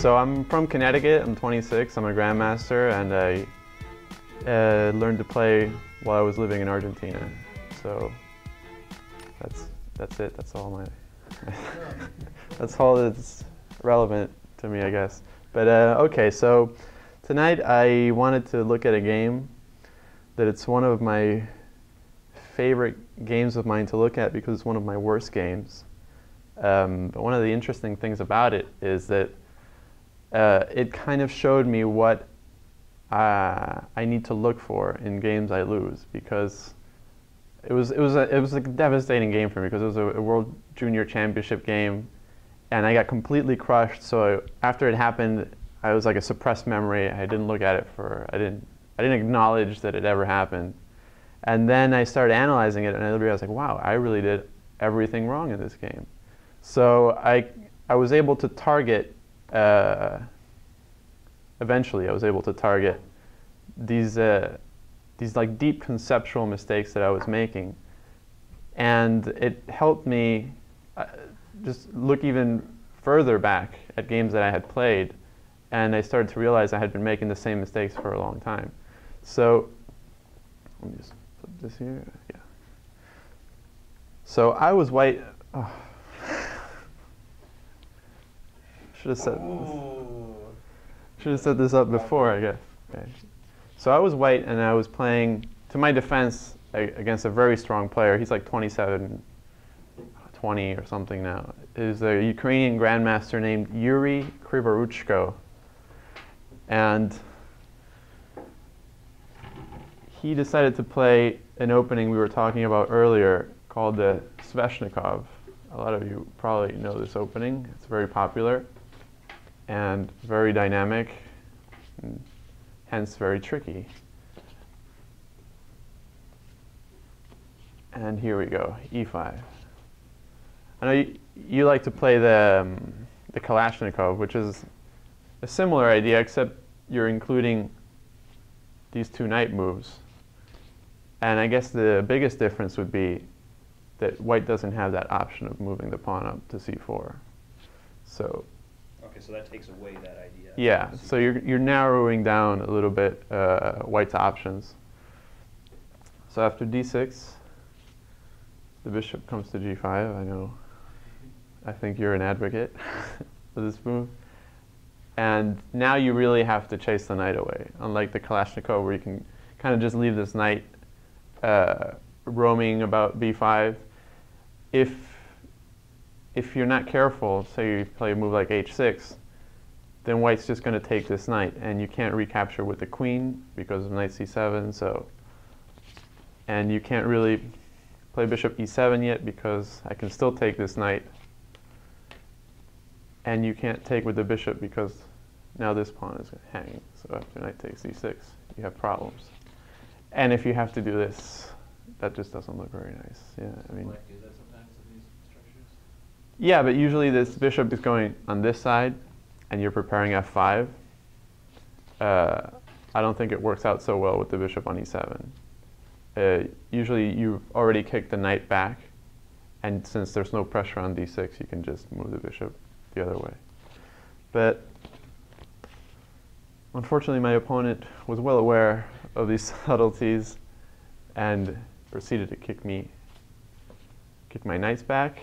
So I'm from Connecticut, I'm 26, I'm a grandmaster, and I learned to play while I was living in Argentina. So that's it, that's all my, that's all that's relevant to me, I guess. But okay, so tonight I wanted to look at a game that it's one of my favorite games of mine to look at because it's one of my worst games. But one of the interesting things about it is that it kind of showed me what I need to look for in games I lose, because it was a devastating game for me because it was a World Junior Championship game, and I got completely crushed. So after it happened, I was like a suppressed memory. I didn't look at it I didn't acknowledge that it ever happened. And then I started analyzing it, and I realized, like, wow, I really did everything wrong in this game. So I was able to target. Eventually, I was able to target these like deep conceptual mistakes that I was making, and it helped me just look even further back at games that I had played, and I started to realize I had been making the same mistakes for a long time. So let me just flip this here. Yeah. So I was white. Oh. Should have set this up before, I guess. Okay. So I was white, and I was playing, to my defense, against a very strong player. He's like 27, 20 or something now. He's a Ukrainian grandmaster named Kryvoruchko. And he decided to play an opening we were talking about earlier called the Sveshnikov. A lot of you probably know this opening. It's very popular and very dynamic, and hence very tricky. And here we go, e5. I know you like to play the Kalashnikov, which is a similar idea, except you're including these two knight moves. And I guess the biggest difference would be that white doesn't have that option of moving the pawn up to c4. So. Okay, so that takes away that idea. Yeah, so you're narrowing down a little bit white's options. So after d6, the bishop comes to g5. I know. I think you're an advocate for this move. And now you really have to chase the knight away, unlike the Kalashnikov, where you can kind of just leave this knight roaming about b5. If you're not careful, say you play a move like h6, then white's just going to take this knight, and you can't recapture with the queen because of knight c7. So, and you can't really play bishop e7 yet because I can still take this knight, and you can't take with the bishop because now this pawn is hanging. So after knight takes e6, you have problems. And if you have to do this, that just doesn't look very nice. Yeah, I mean. Black do that sometimes in these structures? Yeah, but usually this bishop is going on this side, and you're preparing f5. I don't think it works out so well with the bishop on e7. Usually you've already kicked the knight back, and since there's no pressure on d6, you can just move the bishop the other way. But unfortunately, my opponent was well aware of these subtleties and proceeded to kick my knights back.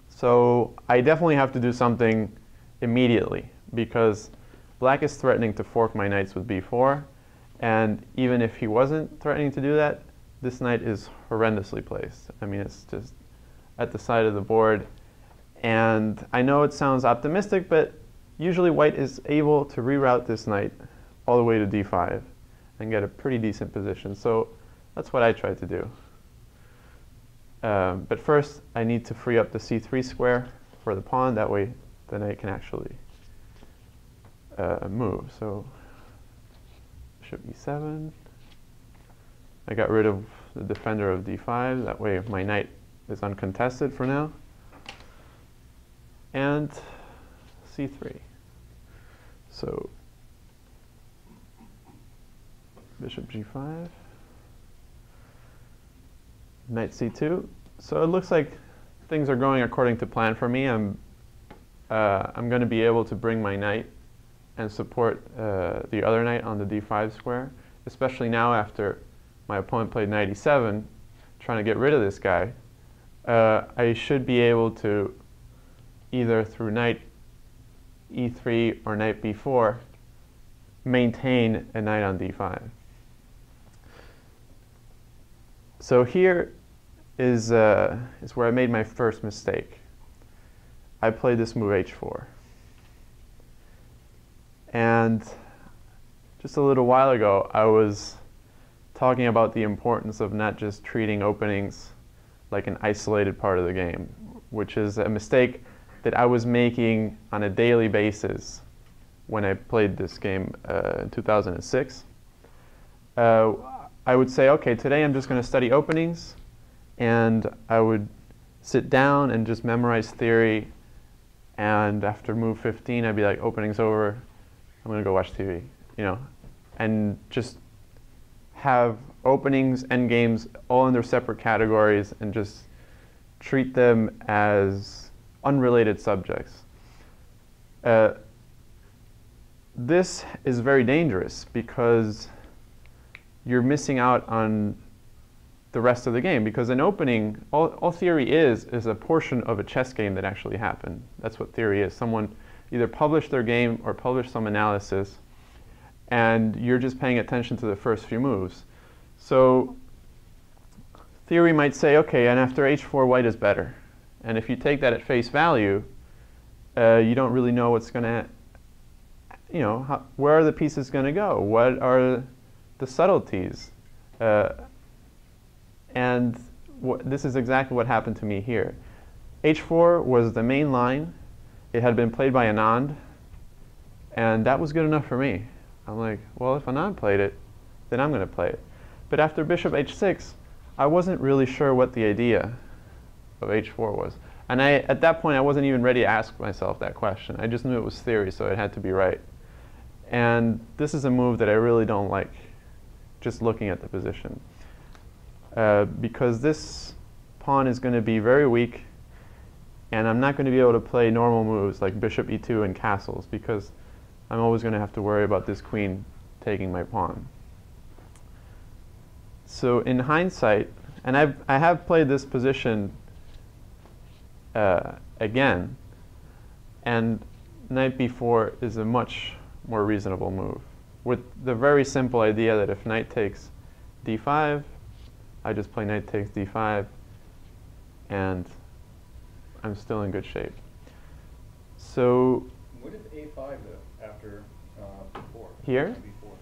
So I definitely have to do something immediately, because black is threatening to fork my knights with b4, and even if he wasn't threatening to do that, this knight is horrendously placed. I mean, it's just at the side of the board, and I know it sounds optimistic, but usually white is able to reroute this knight all the way to d5 and get a pretty decent position. So that's what I tried to do. But first, I need to free up the c3 square for the pawn. That way, the knight can actually move. So bishop e7. I got rid of the defender of d5. That way, my knight is uncontested for now. And c3. So bishop g5. Knight c2. So it looks like things are going according to plan for me. I'm I'm going to be able to bring my knight and support the other knight on the d5 square, especially now after my opponent played knight e7, trying to get rid of this guy. I should be able to, either through knight e3 or knight b4, maintain a knight on d5. So here is where I made my first mistake. I played this move h4. And just a little while ago, I was talking about the importance of not just treating openings like an isolated part of the game, which is a mistake that I was making on a daily basis when I played this game in 2006. I would say, okay, today I'm just going to study openings, and I would sit down and just memorize theory, and after move 15, I'd be like, opening's over, I'm going to go watch TV, you know, and just have openings, endgames, all in their separate categories, and just treat them as unrelated subjects. This is very dangerous because you're missing out on the rest of the game, because an opening, all theory is a portion of a chess game that actually happened. That's what theory is. Someone either published their game or published some analysis, and you're just paying attention to the first few moves. So theory might say, okay, and after h4, white is better. And if you take that at face value, you don't really know what's going to, you know, where are the pieces going to go? What are the subtleties? And this is exactly what happened to me here. h4 was the main line. It had been played by Anand, and that was good enough for me. I'm like, well, if Anand played it, then I'm going to play it. But after bishop h6, I wasn't really sure what the idea of h4 was. And at that point, I wasn't even ready to ask myself that question. I just knew it was theory, so it had to be right. And this is a move that I really don't like, just looking at the position. Because this pawn is going to be very weak, and I'm not going to be able to play normal moves like bishop e2 and castles, because I'm always going to have to worry about this queen taking my pawn. So in hindsight, and I have played this position again, and knight b4 is a much more reasonable move, with the very simple idea that if knight takes d5, I just play knight takes d5, and I'm still in good shape. So What if a5 though, after b4? Here? b4.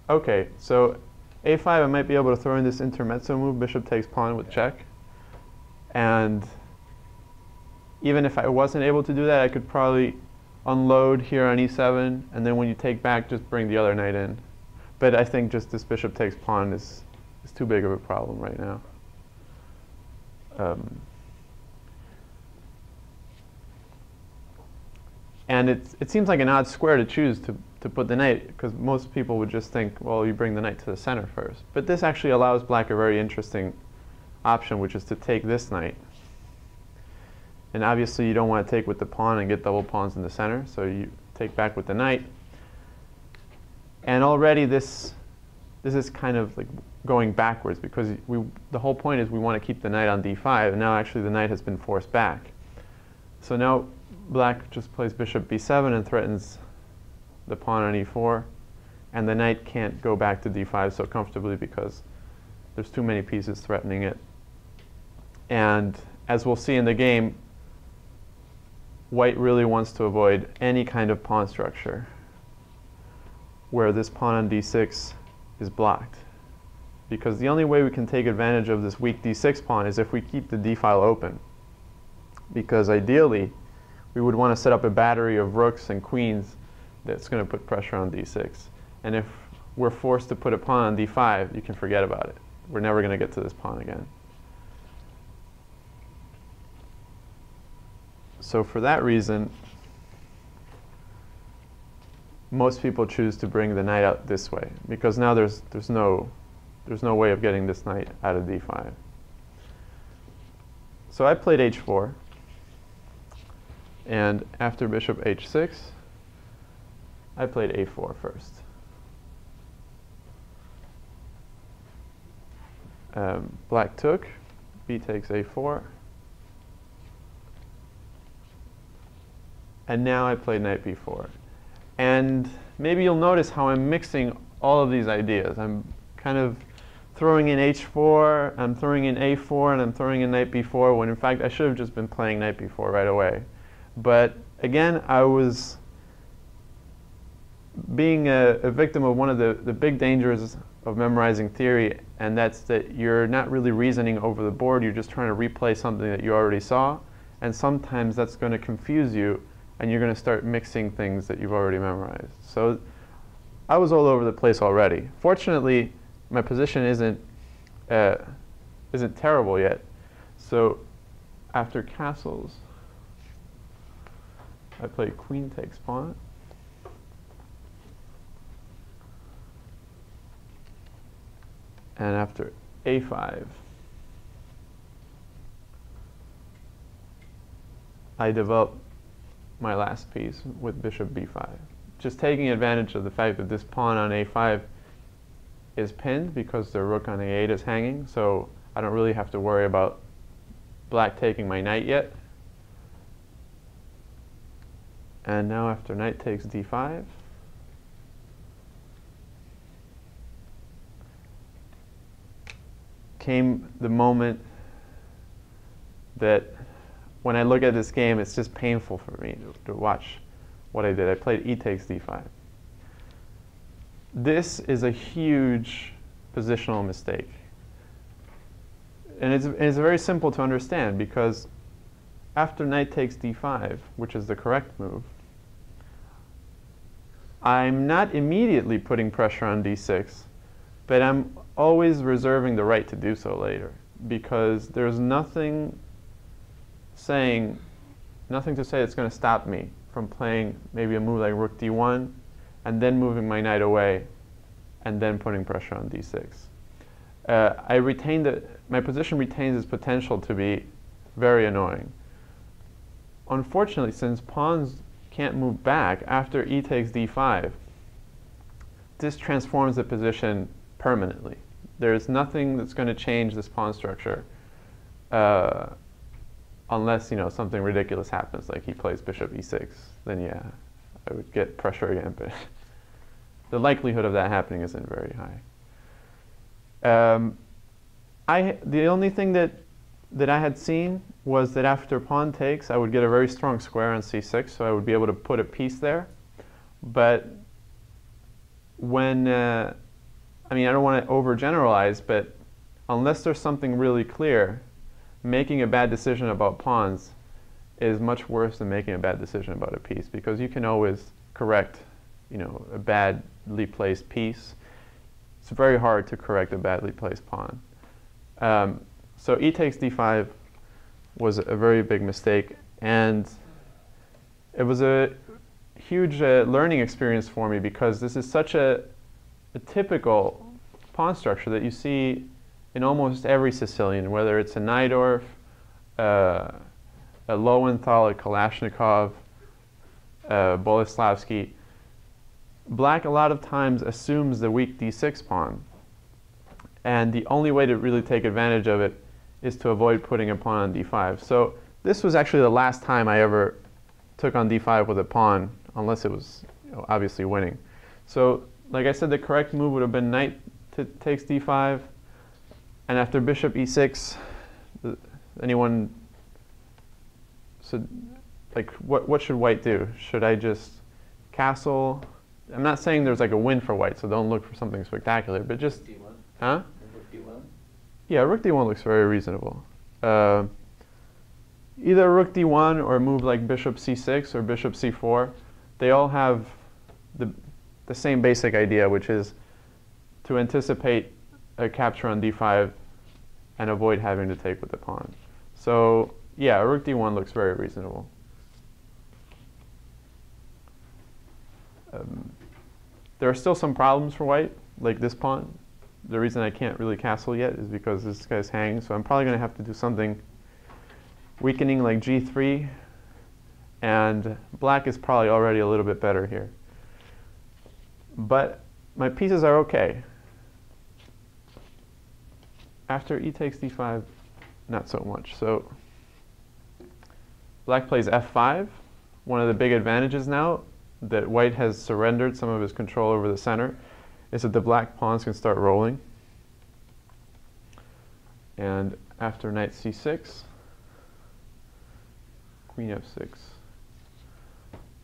okay, so a5, I might be able to throw in this intermezzo move, bishop takes pawn with check. And even if I wasn't able to do that, I could probably unload here on e7, and then when you take back, just bring the other knight in. But I think just this bishop takes pawn is too big of a problem right now. And it seems like an odd square to choose to put the knight, because most people would just think, well, you bring the knight to the center first. But this actually allows black a very interesting option, which is to take this knight. And obviously you don't want to take with the pawn and get double pawns in the center, so you take back with the knight. And already this is kind of like going backwards, because the whole point is we want to keep the knight on d5, and now actually the knight has been forced back. So now black just plays bishop b7 and threatens the pawn on e4, and the knight can't go back to d5 so comfortably because there's too many pieces threatening it. And as we'll see in the game, white really wants to avoid any kind of pawn structure where this pawn on d6 is blocked, because the only way we can take advantage of this weak d6 pawn is if we keep the d file open, because ideally we would want to set up a battery of rooks and queens that's going to put pressure on d6. And if we're forced to put a pawn on d5, you can forget about it. We're never going to get to this pawn again. So for that reason, most people choose to bring the knight out this way, because now there's no way of getting this knight out of d5. So I played h4. And after bishop h6, I played a4 first. Black took, b takes a4. And now I played knight b4. And maybe you'll notice how I'm mixing all of these ideas. I'm kind of throwing in h4, I'm throwing in a4, and I'm throwing in knight b4, when in fact I should have just been playing knight b4 right away. But again, I was being a victim of one of the big dangers of memorizing theory, and that's that you're not really reasoning over the board, you're just trying to replay something that you already saw, and sometimes that's going to confuse you, and you're going to start mixing things that you've already memorized. So I was all over the place already. Fortunately, my position isn't terrible yet. So after castles, I played queen takes pawn. And after a5, I developed my last piece with bishop b5. Just taking advantage of the fact that this pawn on a5 is pinned because the rook on a8 is hanging, so I don't really have to worry about black taking my knight yet. And now after knight takes d5, came the moment that when I look at this game, it's just painful for me to watch what I did. I played e takes d5. This is a huge positional mistake. And it's very simple to understand, because after knight takes d5, which is the correct move, I'm not immediately putting pressure on d6, but I'm always reserving the right to do so later, because there's nothing to say it's going to stop me from playing maybe a move like rook d1 and then moving my knight away and then putting pressure on d6. My position retains its potential to be very annoying. Unfortunately, since pawns can't move back after e takes d5, this transforms the position permanently. There's nothing that's going to change this pawn structure unless something ridiculous happens, like he plays bishop e6. Then yeah, I would get pressure again, but the likelihood of that happening isn't very high. The only thing that I had seen was that after pawn takes, I would get a very strong square on c6, so I would be able to put a piece there. But when I don't want to overgeneralize, but unless there's something really clear, making a bad decision about pawns is much worse than making a bad decision about a piece, because you can always correct, a badly placed piece. It's very hard to correct a badly placed pawn. So e takes d5 was a very big mistake, and it was a huge learning experience for me, because this is such a typical pawn structure that you see in almost every Sicilian, whether it's a Najdorf, a Lowenthal, a Kalashnikov, Boleslavsky. Black a lot of times assumes the weak d6 pawn, and the only way to really take advantage of it is to avoid putting a pawn on d5. So this was actually the last time I ever took on d5 with a pawn, unless it was obviously winning. So like I said, the correct move would have been knight takes d5, and after bishop e6, anyone said, like, what should white do? Should I just castle? I'm not saying there's like a win for white, so don't look for something spectacular, but just D1. huh? Rook D1. Yeah, rook d1 looks very reasonable. Either rook d1 or a move like bishop c6 or bishop c4, they all have the same basic idea, which is to anticipate a capture on d5 and avoid having to take with the pawn. So yeah, rook d1 looks very reasonable. There are still some problems for white, like this pawn. The reason I can't really castle yet is because this guy's hanging, so I'm probably going to have to do something weakening like g3, and black is probably already a little bit better here. But my pieces are okay. After e takes d5, not so much. So black plays f5. One of the big advantages now that white has surrendered some of his control over the center is that the black pawns can start rolling. And after knight c6, queen f6.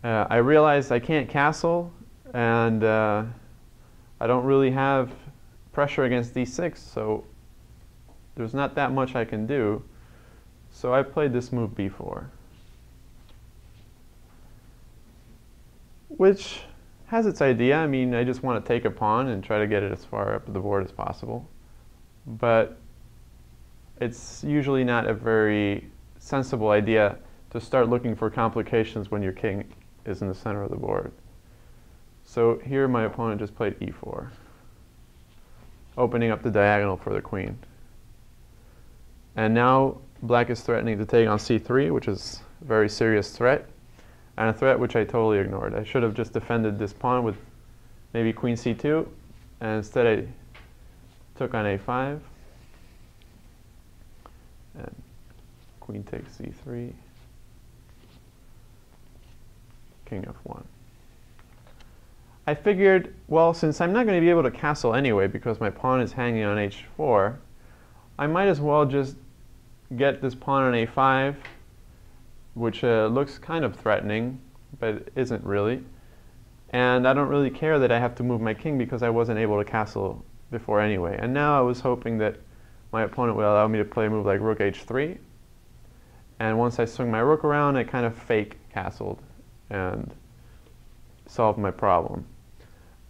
I realized I can't castle, and I don't really have pressure against d6, so there's not that much I can do. So I played this move b4, which has its idea. I mean, I just want to take a pawn and try to get it as far up the board as possible. But it's usually not a very sensible idea to start looking for complications when your king is in the center of the board. So here my opponent just played e4, opening up the diagonal for the queen. And now black is threatening to take on c3, which is a very serious threat, and a threat which I totally ignored. I should have just defended this pawn with maybe queen c2, and instead I took on a5, and queen takes c3, king f1. I figured, well, since I'm not going to be able to castle anyway because my pawn is hanging on h4, I might as well just get this pawn on a5, which looks kind of threatening, but isn't really. And I don't really care that I have to move my king because I wasn't able to castle before anyway. And now I was hoping that my opponent would allow me to play a move like rook h3. And once I swung my rook around, I kind of fake castled and solved my problem.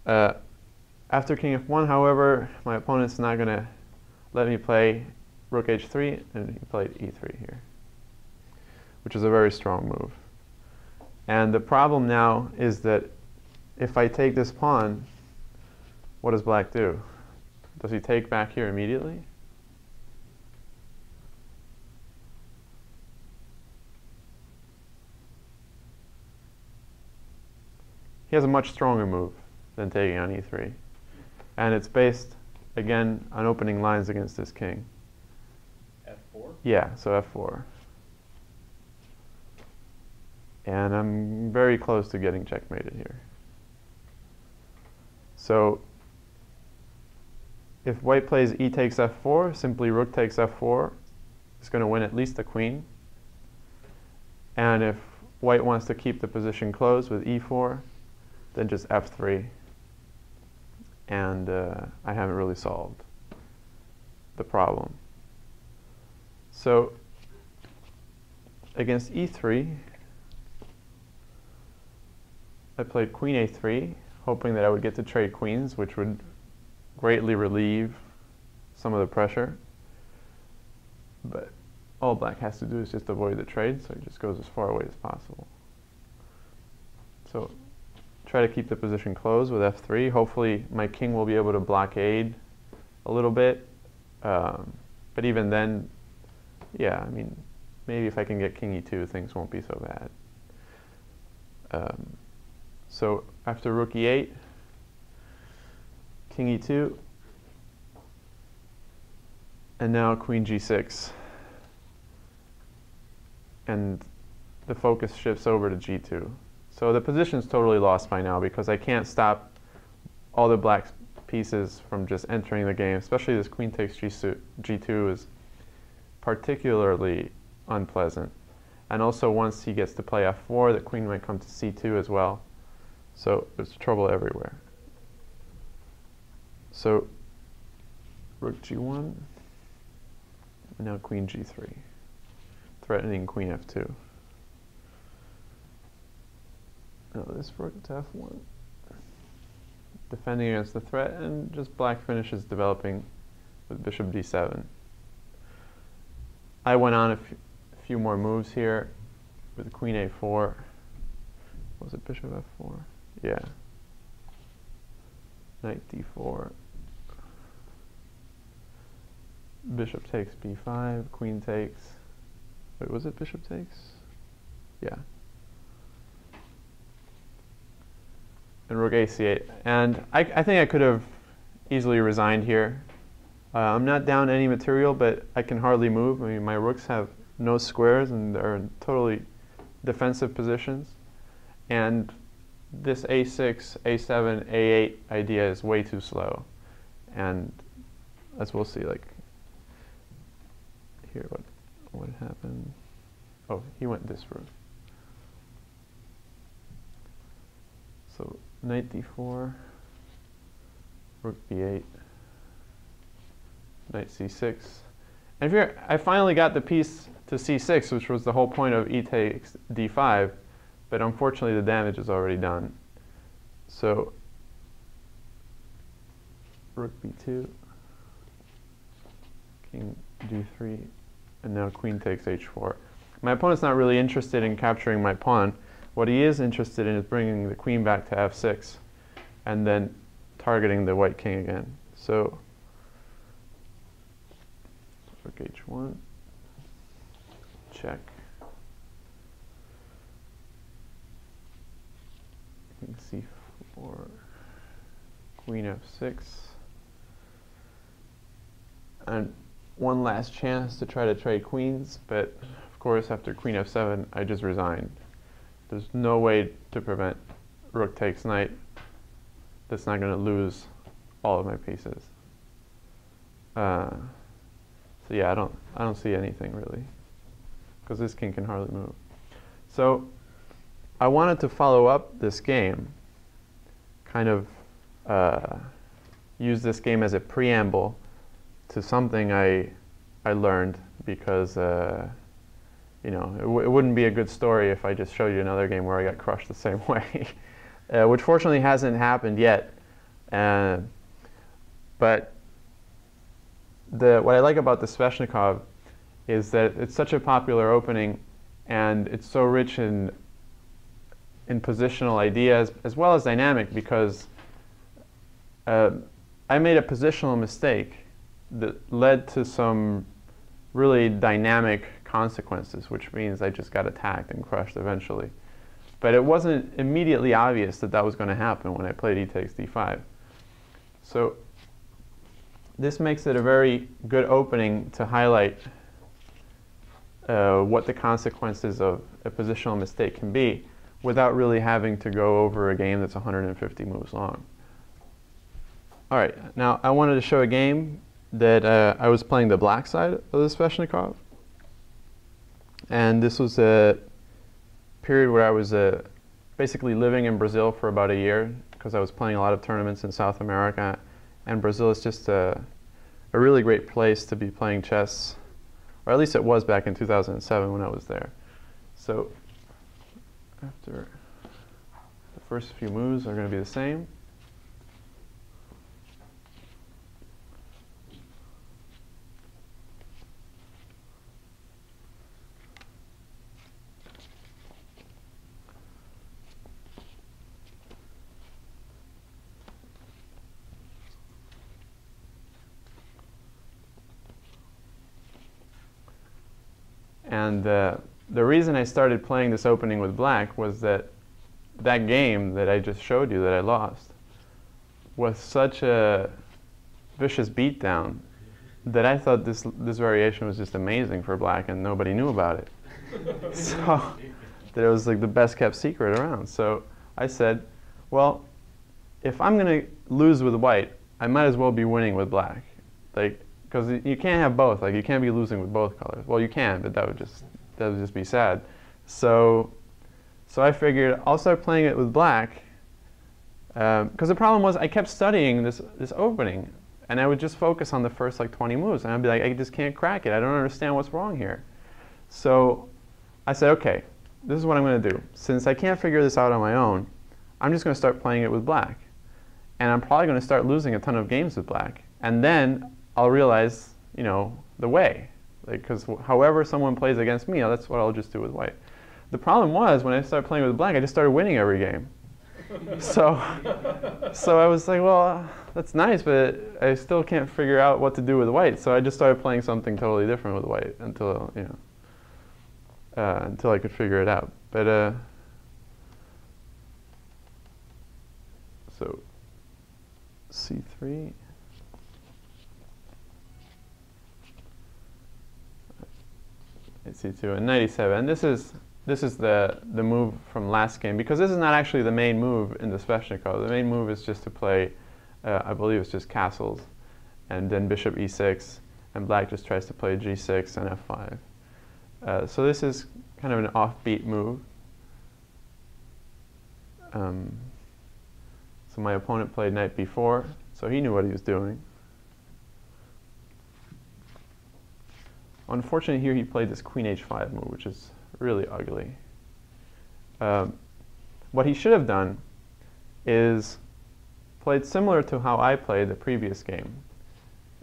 After king f1, however, my opponent's not going to let me play rook h3, and he played e3 here, which is a very strong move. And the problem now is that if I take this pawn, what does black do? Does he take back here immediately? He has a much stronger move than taking on e3. And it's based, again, on opening lines against this king. f4? Yeah, so f4. And I'm very close to getting checkmated here. So if white plays e takes f4, simply rook takes f4 is going to win at least the queen. And if white wants to keep the position closed with e4, then just f3. And I haven't really solved the problem. So against e3, I played queen a3, hoping that I would get to trade queens, which would greatly relieve some of the pressure. But all black has to do is just avoid the trade, so he just goes as far away as possible. So try to keep the position closed with f3. Hopefully my king will be able to blockade a little bit. But even then, yeah, I mean, maybe if I can get king e2, things won't be so bad. So after rook e8, king e2, and now queen g6. And the focus shifts over to g2. So the position's totally lost by now because I can't stop all the black pieces from just entering the game. Especially this queen takes g2 is particularly unpleasant. And also once he gets to play f4, the queen might come to c2 as well. So there's trouble everywhere. So rook g1, and now queen g3, threatening queen f2. Now this rook to f1, defending against the threat, and just black finishes developing with bishop d7. I went on a few more moves here with queen a4. Was it bishop f4? Yeah. Knight d4. Bishop takes b5, queen takes. Wait, was it bishop takes? Yeah. and rook a8. And I think I could have easily resigned here. I'm not down any material, but I can hardly move. I mean, my rooks have no squares, and they're in totally defensive positions. And this a6, a7, a8 idea is way too slow. And as we'll see, like here, what happened? Oh, he went this route. So knight d4, rook b8, knight c6. And I finally got the piece to c6, which was the whole point of e takes d5, but unfortunately the damage is already done. So rook b2, king d3, and now queen takes h4. My opponent's not really interested in capturing my pawn. What he is interested in is bringing the queen back to f6 and then targeting the white king again. So rook h1, check. King c4, queen f6. And one last chance to try to trade queens, but of course after queen f7 I just resigned. There's no way to prevent rook takes knight that's not going to lose all of my pieces. So yeah, I don't see anything really, because this king can hardly move. So I wanted to follow up this game, kind of use this game as a preamble to something I learned, because you know, it wouldn't be a good story if I just showed you another game where I got crushed the same way, which fortunately hasn't happened yet. But what I like about the Sveshnikov is that it's such a popular opening, and it's so rich in positional ideas as well as dynamic, because I made a positional mistake that led to some really dynamic consequences, which means I just got attacked and crushed eventually. But it wasn't immediately obvious that that was going to happen when I played e takes d5. So this makes it a very good opening to highlight what the consequences of a positional mistake can be, without really having to go over a game that's 150 moves long. All right, now I wanted to show a game that I was playing the black side of the Sveshnikov. And this was a period where I was basically living in Brazil for about a year, because I was playing a lot of tournaments in South America. And Brazil is just a really great place to be playing chess, or at least it was back in 2007 when I was there. So after the first few moves are going to be the same. And the reason I started playing this opening with black was that that game that I just showed you that I lost was such a vicious beatdown that I thought this variation was just amazing for black, and nobody knew about it. So that it was like the best kept secret around. So I said, well, if I'm going to lose with white, I might as well be winning with black. Like, because you can't have both. Like, you can't be losing with both colors. Well, you can, but that would just be sad. So I figured I'll start playing it with black, because the problem was I kept studying this opening, and I would just focus on the first like 20 moves, and I'd be like, I just can't crack it. I don't understand what's wrong here. So I said, okay, this is what I'm going to do. Since I can't figure this out on my own, I'm just going to start playing it with black, and I'm probably going to start losing a ton of games with black, and then I'll realize, you know, the way. Because however someone plays against me, that's what I'll just do with white. The problem was, when I started playing with black, I just started winning every game. So I was like, well, that's nice, but I still can't figure out what to do with white. So I just started playing something totally different with white until, you know, until I could figure it out. But So c3. C2 and knight e7. And this is the move from last game, because this is not actually the main move in the Sveshnikov. The main move is just to play, I believe it's just castles, and then bishop e6, and black just tries to play g6 and f5. So this is kind of an offbeat move. So my opponent played knight b4, so he knew what he was doing. Unfortunately, here he played this queen h5 move, which is really ugly. What he should have done is played similar to how I played the previous game,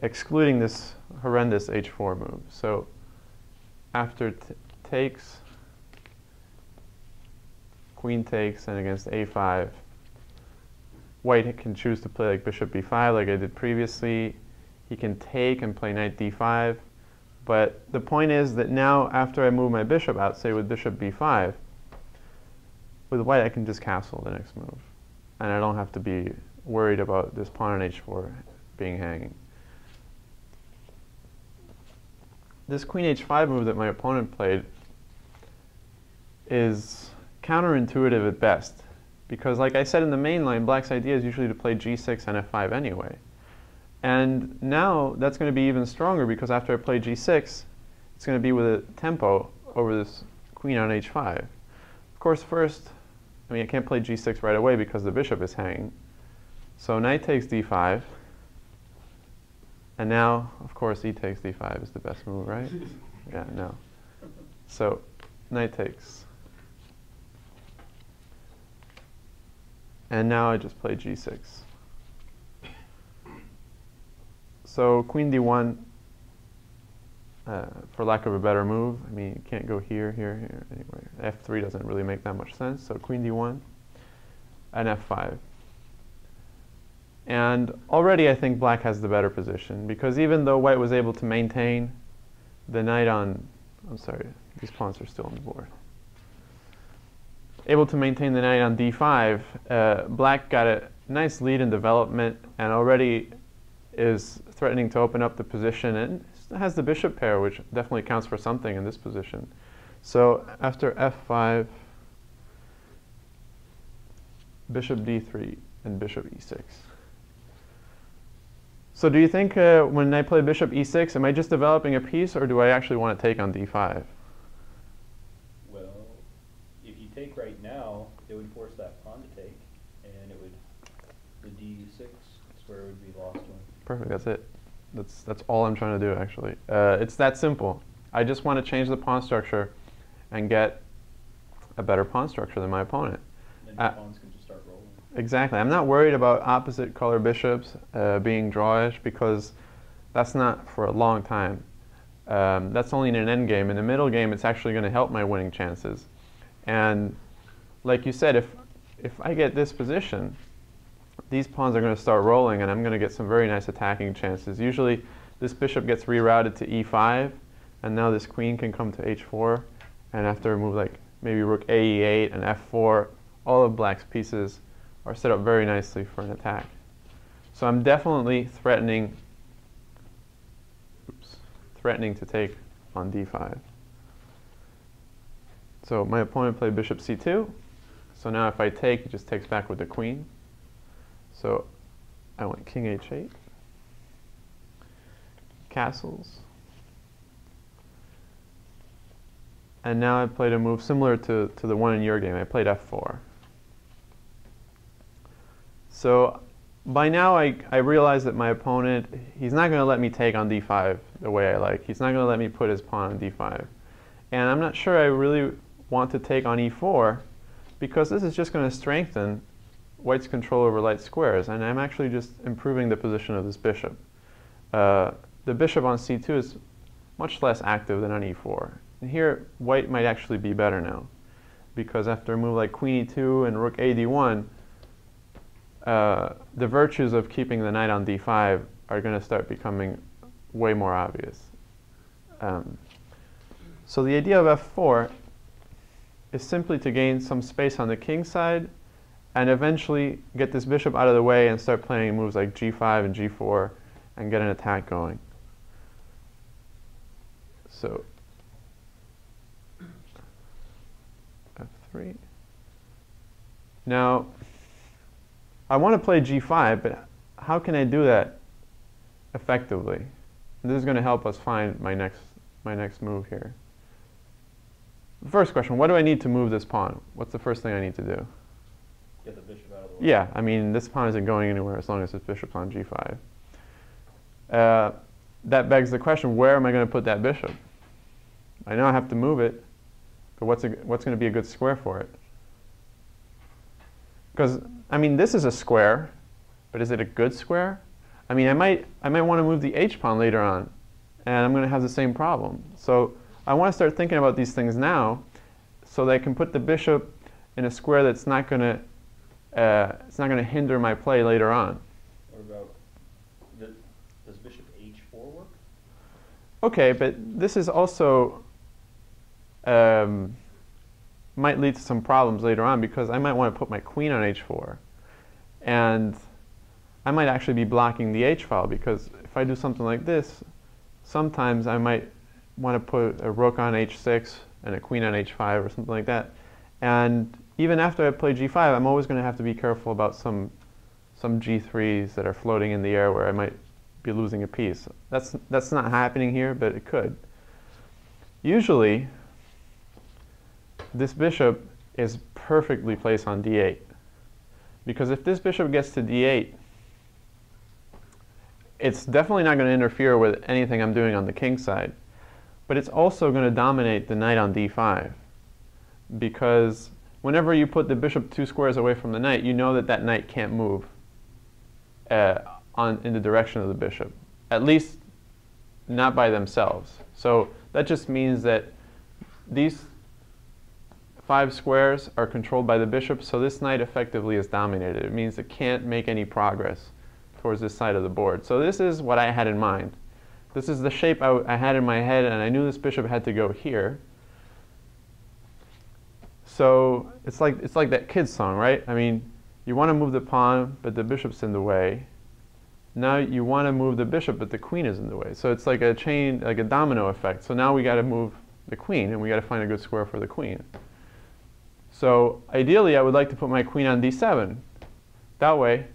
excluding this horrendous h4 move. So after takes, queen takes, and against a5, white can choose to play like bishop b5 like I did previously. He can take and play knight d5. But the point is that now, after I move my bishop out, say with bishop b5, with white I can just castle the next move. And I don't have to be worried about this pawn on h4 being hanging. This queen h5 move that my opponent played is counterintuitive at best. Because like I said in the main line, black's idea is usually to play g6 and f5 anyway. And now that's going to be even stronger, because after I play g6, it's going to be with a tempo over this queen on h5. Of course, first, I mean, I can't play g6 right away because the bishop is hanging. So knight takes d5. And now, of course, e takes d5 is the best move, right? Yeah, no. So knight takes. And now I just play g6. So queen d1, for lack of a better move, I mean, you can't go here, here, here, anyway. f3 doesn't really make that much sense. So queen d1 and f5. And already I think black has the better position, because even though white was able to maintain the knight on, I'm sorry, these pawns are still on the board. Able to maintain the knight on d5, black got a nice lead in development and already is threatening to open up the position, and has the bishop pair, which definitely counts for something in this position. So after f5, bishop d3 and bishop e6. So do you think when I play bishop e6, am I just developing a piece, or do I actually want to take on d5? Well, if you take right now, it would force that pawn to take, and it would, the d6 square would be lost one. Perfect, that's it. That's all I'm trying to do, actually. It's that simple. I just want to change the pawn structure and get a better pawn structure than my opponent. Then your pawns can just start rolling. Exactly. I'm not worried about opposite color bishops being drawish, because that's not for a long time. That's only in an endgame. In the middle game, it's actually going to help my winning chances. And like you said, if I get this position, these pawns are going to start rolling, and I'm going to get some very nice attacking chances. Usually, this bishop gets rerouted to e5, and now this queen can come to h4. And after a move like maybe rook a e8 and f4, all of black's pieces are set up very nicely for an attack. So I'm definitely threatening to take on d5. So my opponent played bishop c2. So now if I take, he just takes back with the queen. So I went king h8, castles, and now I played a move similar to the one in your game. I played f4. So by now I realize that my opponent, he's not going to let me take on d5 the way I like. He's not going to let me put his pawn on d5. And I'm not sure I really want to take on e4, because this is just going to strengthen white's control over light squares, and I'm actually just improving the position of this bishop. The bishop on c2 is much less active than on e4. And here, white might actually be better now, because after a move like queen e2 and rook a d1, the virtues of keeping the knight on d5 are going to start becoming way more obvious. So the idea of f4 is simply to gain some space on the king side and eventually get this bishop out of the way and start playing moves like g5 and g4 and get an attack going. So f3. Now, I want to play g5, but how can I do that effectively? And this is going to help us find my next move here. First question, what do I need to move this pawn? What's the first thing I need to do? Get the bishop out of the way. Yeah, I mean, this pawn isn't going anywhere as long as this bishop's on g5. That begs the question, where am I going to put that bishop? I know I have to move it, but what's going to be a good square for it? Because, I mean, this is a square, but is it a good square? I mean, I might want to move the h-pawn later on, and I'm going to have the same problem. So I want to start thinking about these things now, so that I can put the bishop in a square that's not going to hinder my play later on. What about, does bishop h4 work? Okay, but this is also might lead to some problems later on, because I might want to put my queen on h4, and I might actually be blocking the h-file, because if I do something like this, sometimes I might want to put a rook on h6 and a queen on h5 or something like that. And even after I play g5, I'm always going to have to be careful about some g3s that are floating in the air where I might be losing a piece. That's not happening here, but it could. Usually, this bishop is perfectly placed on d8. Because if this bishop gets to d8, it's definitely not going to interfere with anything I'm doing on the king side. But it's also going to dominate the knight on d5. Because whenever you put the bishop 2 squares away from the knight, you know that that knight can't move in the direction of the bishop. At least not by themselves. So that just means that these 5 squares are controlled by the bishop, so this knight effectively is dominated. It means it can't make any progress towards this side of the board. So this is what I had in mind. This is the shape I had in my head, and I knew this bishop had to go here. So it's like that kid's song, right? I mean, you want to move the pawn, but the bishop's in the way. Now you want to move the bishop, but the queen is in the way. So it's like a chain, like a domino effect. So now we got to move the queen, and we got to find a good square for the queen. So ideally, I would like to put my queen on d7. That way,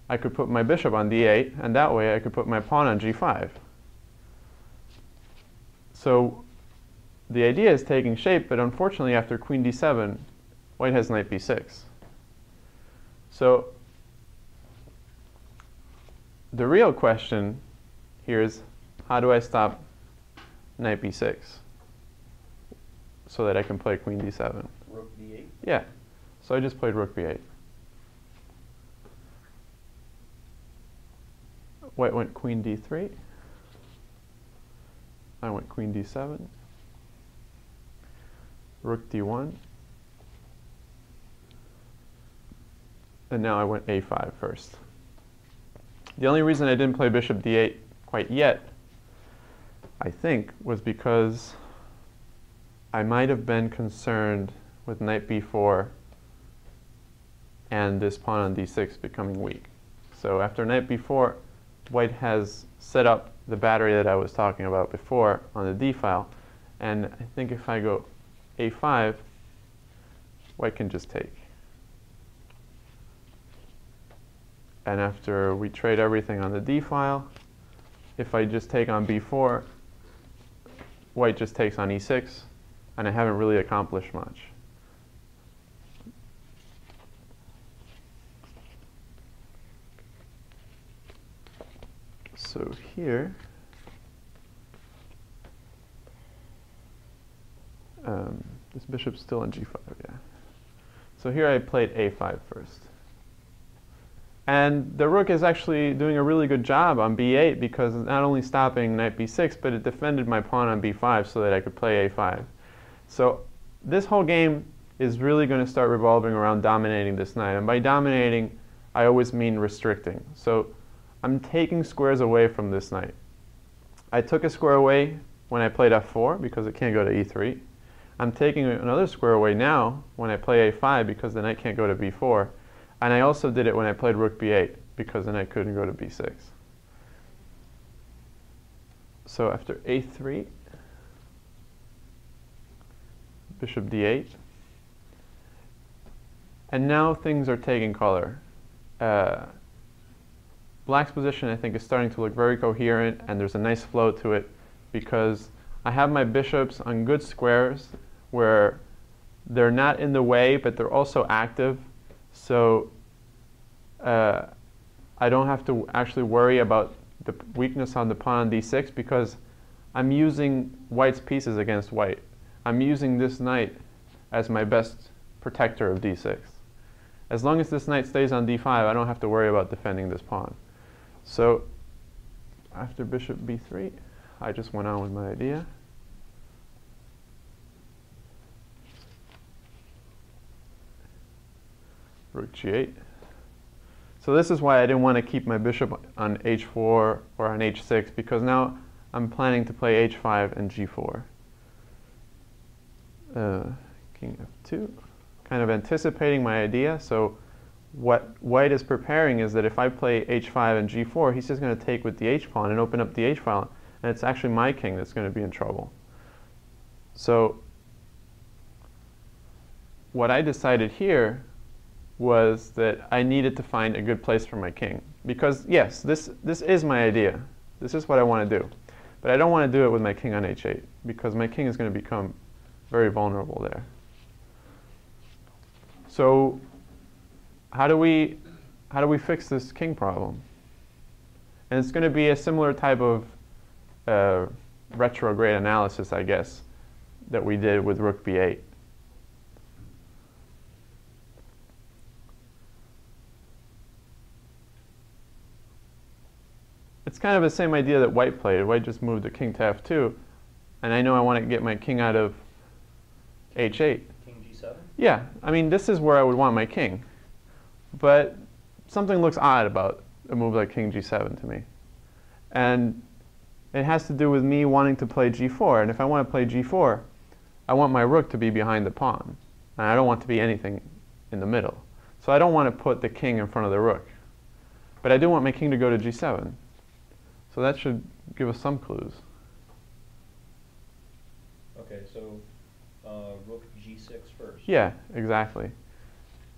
I could put my bishop on d8, and that way I could put my pawn on g5. So the idea is taking shape, but unfortunately, after queen d7, white has knight b6. So the real question here is, how do I stop knight b6 so that I can play queen d7? Rook d8? Yeah. So I just played rook b8. White went queen d3. I went queen d7. Rook d1. And now I went a5 first. The only reason I didn't play bishop d8 quite yet, I think, was because I might have been concerned with knight b4 and this pawn on d6 becoming weak. So after knight b4, white has set up the battery that I was talking about before on the d file, and I think if I go a5, white can just take. And after we trade everything on the d file, if I just take on b4, white just takes on e6, and I haven't really accomplished much. So here, this bishop's still on g5, yeah. So here I played a5 first. And the rook is actually doing a really good job on b8, because it's not only stopping knight b6, but it defended my pawn on b5 so that I could play a5. So this whole game is really going to start revolving around dominating this knight. And by dominating, I always mean restricting. So I'm taking squares away from this knight. I took a square away when I played f4 because it can't go to e3. I'm taking another square away now when I play a5 because the knight can't go to b4. And I also did it when I played rook b8, because then I couldn't go to b6. So after a3, bishop d8. And now things are taking color. Black's position, I think, is starting to look very coherent, and there's a nice flow to it, because I have my bishops on good squares where they're not in the way, but they're also active. So I don't have to actually worry about the weakness on the pawn on d6, because I'm using white's pieces against white. I'm using this knight as my best protector of d6. As long as this knight stays on d5, I don't have to worry about defending this pawn. So after bishop b3, I just went on with my idea. Rook g8. So this is why I didn't want to keep my bishop on h4 or on h6, because now I'm planning to play h5 and g4. King f2, kind of anticipating my idea. So what white is preparing is that if I play h5 and g4, he's just going to take with the h pawn and open up the h file, and it's actually my king that's going to be in trouble. So what I decided here was that I needed to find a good place for my king. Because yes, this is my idea. This is what I want to do. But I don't want to do it with my king on h8, because my king is going to become very vulnerable there. So how do we fix this king problem? And it's going to be a similar type of retrograde analysis, I guess, that we did with rook b8. It's kind of the same idea that white played. White just moved the king to f2, and I know I want to get my king out of h8. King g7? Yeah, I mean, this is where I would want my king. But something looks odd about a move like king g7 to me. And it has to do with me wanting to play g4. And if I want to play g4, I want my rook to be behind the pawn. And I don't want to be anything in the middle. So I don't want to put the king in front of the rook. But I do want my king to go to g7. So that should give us some clues. Okay, so rook g6 first. Yeah, exactly.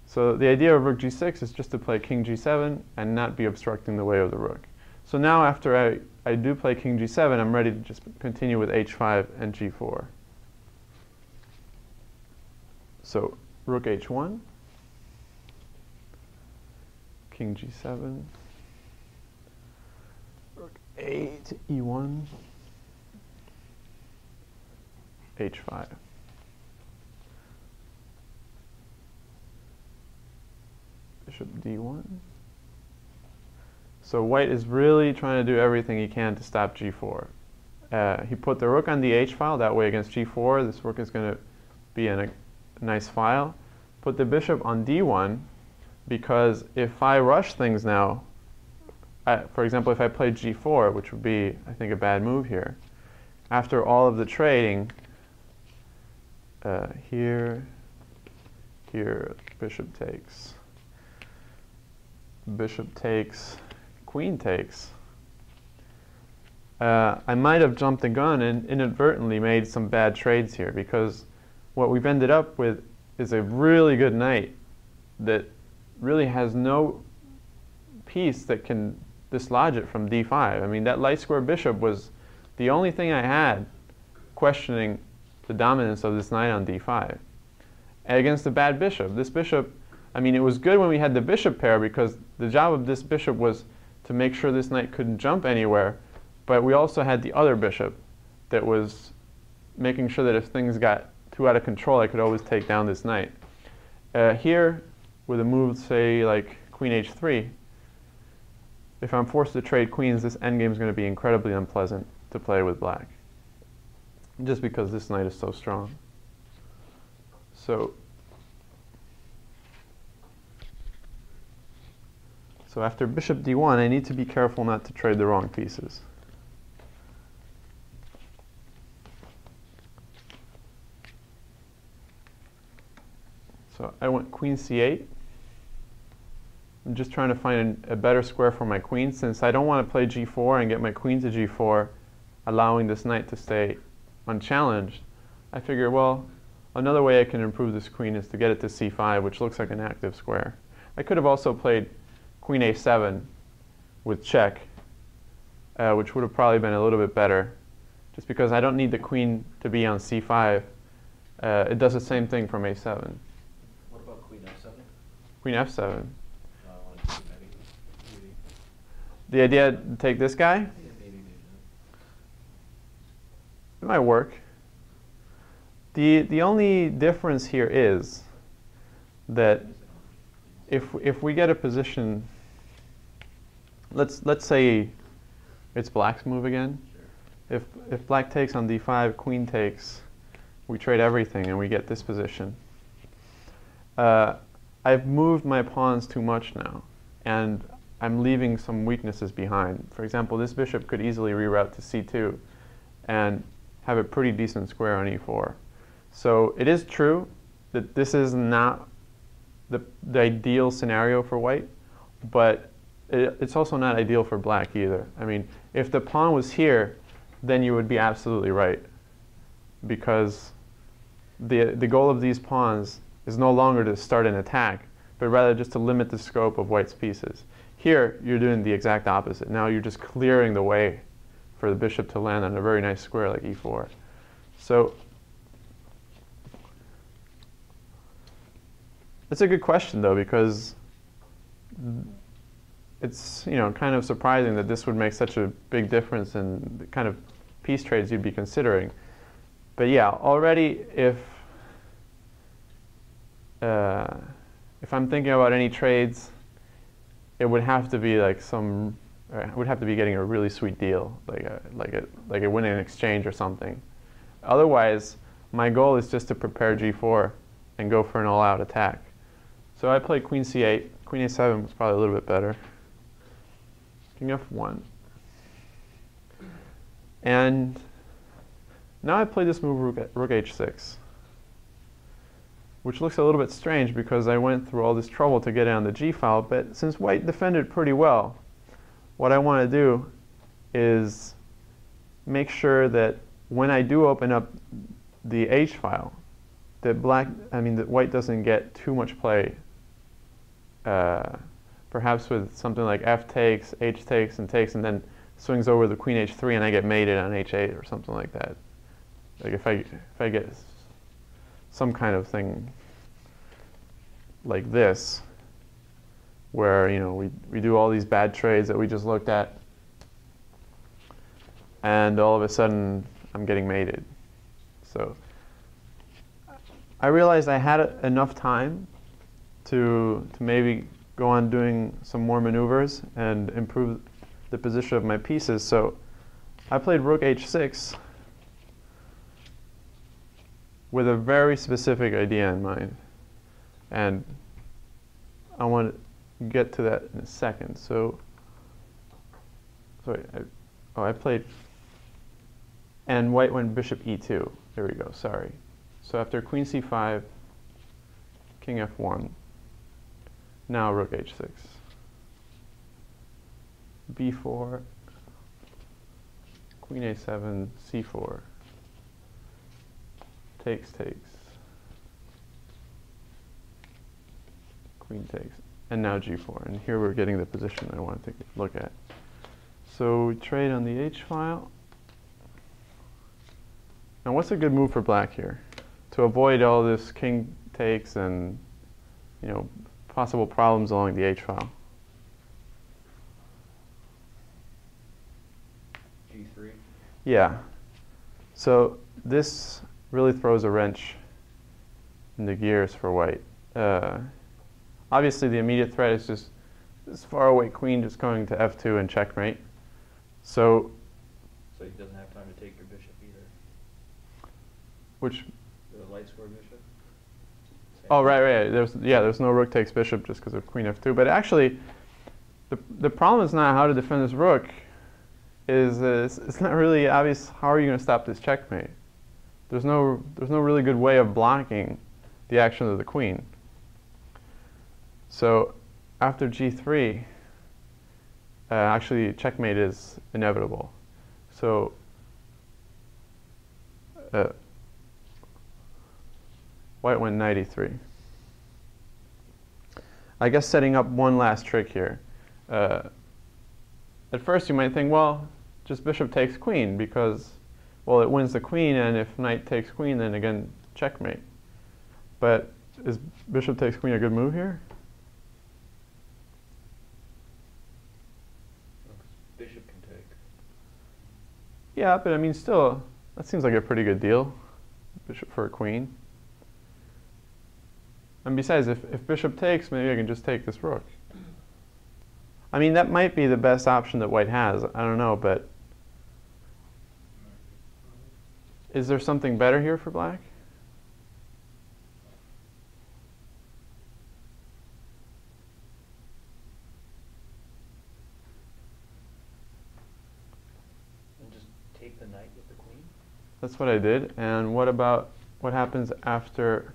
So the idea of rook g6 is just to play king g7 and not be obstructing the way of the rook. So now after I do play king g7, I'm ready to just continue with h5 and g4. So rook h1, king g7, rook 8, e1, h5. Bishop d1. So white is really trying to do everything he can to stop g4. He put the rook on the h file, that way against g4, this rook is going to be in a nice file. Put the bishop on d1, because if I rush things now, for example, if I play g4, which would be, I think, a bad move here, after all of the trading, here, bishop takes, queen takes, I might have jumped the gun and inadvertently made some bad trades here, because what we've ended up with is a really good knight that really has no piece that can dislodge it from d5. I mean, that light square bishop was the only thing I had questioning the dominance of this knight on d5. And against the bad bishop, this bishop, I mean, it was good when we had the bishop pair, because the job of this bishop was to make sure this knight couldn't jump anywhere, but we also had the other bishop that was making sure that if things got too out of control, I could always take down this knight. Here, with a move, say, like queen h3, if I'm forced to trade queens, this endgame is going to be incredibly unpleasant to play with black, just because this knight is so strong. So after bishop d1, I need to be careful not to trade the wrong pieces. So I went queen c8. I'm just trying to find a better square for my queen, since I don't want to play g4 and get my queen to g4, allowing this knight to stay unchallenged. I figure, well, another way I can improve this queen is to get it to c5, which looks like an active square. I could have also played queen a7 with check, which would have probably been a little bit better, just because I don't need the queen to be on c5. It does the same thing from a7. What about queen f7? Queen f7. No, I want to do maybe. The idea to take this guy, Yeah, maybe. it might work. The only difference here is that if we get a position, let's say it's black's move again. Sure. If black takes on d5, queen takes, we trade everything and we get this position. I've moved my pawns too much now, and I'm leaving some weaknesses behind. For example, this bishop could easily reroute to c2 and have a pretty decent square on e4. So it is true that this is not the ideal scenario for white, but it's also not ideal for black either. I mean, if the pawn was here, then you would be absolutely right, because the goal of these pawns is no longer to start an attack, but rather just to limit the scope of white's pieces. Here, you're doing the exact opposite. Now you're just clearing the way for the bishop to land on a very nice square like e4. So it's a good question, though, because it's kind of surprising that this would make such a big difference in the kind of piece trades you'd be considering. But yeah, already if I'm thinking about any trades, it would have to be like I would have to be getting a really sweet deal, like a winning exchange or something. Otherwise, my goal is just to prepare g4 and go for an all-out attack. So I played queen c8. Queen a7 was probably a little bit better. King f1. And now I play this move rook h6, which looks a little bit strange because I went through all this trouble to get it on the g-file, but since white defended pretty well, what I want to do is make sure that when I do open up the h-file, that that white doesn't get too much play, perhaps with something like f takes, h takes, and then swings over the queen h3 and I get mated on h8 or something like that. Like if I get some kind of thing like this, where we do all these bad trades that we just looked at, and all of a sudden I'm getting mated. So I realized I had enough time to maybe go on doing some more maneuvers and improve the position of my pieces. So I played rook h6 with a very specific idea in mind, and I want to get to that in a second. So, sorry, I played, and white went bishop e2. There we go, sorry. So after queen c5, king f1, now rook h6, b4, queen a7, c4, takes, queen takes, and now g4. And here we're getting the position I want to take a look at. So we trade on the h-file. Now what's a good move for black here to avoid all this king takes and possible problems along the h-file? g3. Yeah. So this really throws a wrench in the gears for white. Obviously, the immediate threat is just this faraway queen just going to f2 and checkmate. So he doesn't have time to take your bishop either. which? The light square bishop. Oh, right. There's no rook takes bishop just because of queen f2. But actually, the problem is not how to defend this rook. It's not really obvious how are you going to stop this checkmate. There's no really good way of blocking the action of the queen. So after g3, actually checkmate is inevitable. So white went knight e3. I guess setting up one last trick here. At first you might think, well, just bishop takes queen because, well, it wins the queen, and if knight takes queen, then again, checkmate. But is bishop takes queen a good move here? Bishop can take. Yeah, but I mean, still, that seems like a pretty good deal. Bishop for a queen. And besides, if bishop takes, maybe I can just take this rook. I mean, that might be the best option that white has. I don't know, but is there something better here for black? And just take the knight with the queen? That's what I did. And what about what happens after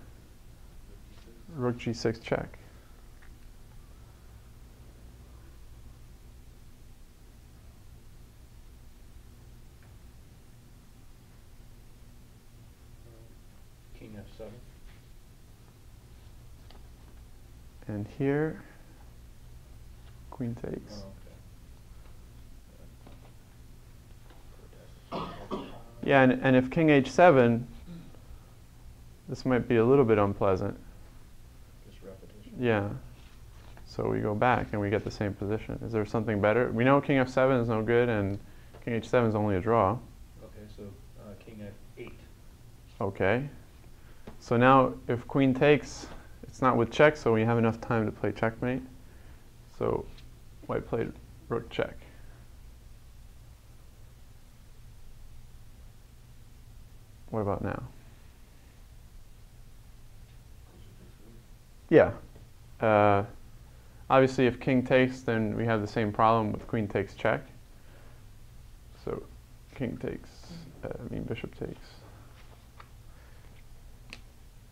rook g6 check? King f7. And here, queen takes. Oh, okay. Yeah, and if king h7, this might be a little bit unpleasant. Just repetition. Yeah. So we go back and we get the same position. Is there something better? We know king f7 is no good and king h7 is only a draw. Okay, so king f8. Okay. So now if queen takes, it's not with check, so we have enough time to play checkmate. So white played rook check. What about now? Yeah. Obviously, if king takes, then we have the same problem with queen takes check. So king takes, bishop takes.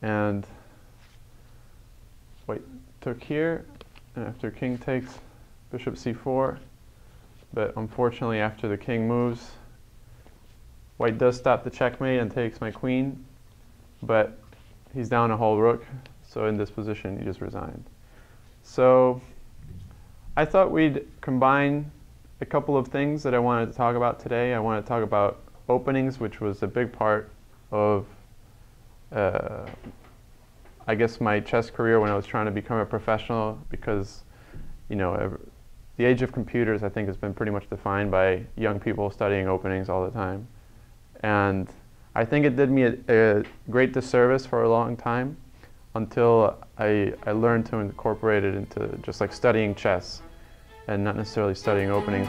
And white took here, and after king takes, bishop c4. But unfortunately, after the king moves, white does stop the checkmate and takes my queen, but he's down a whole rook, so in this position, he just resigned. So I thought we'd combine a couple of things that I wanted to talk about today. I wanted to talk about openings, which was a big part of I guess my chess career when I was trying to become a professional, because the age of computers, I think, has been pretty much defined by young people studying openings all the time. And I think it did me a great disservice for a long time until I learned to incorporate it into just like studying chess and not necessarily studying openings.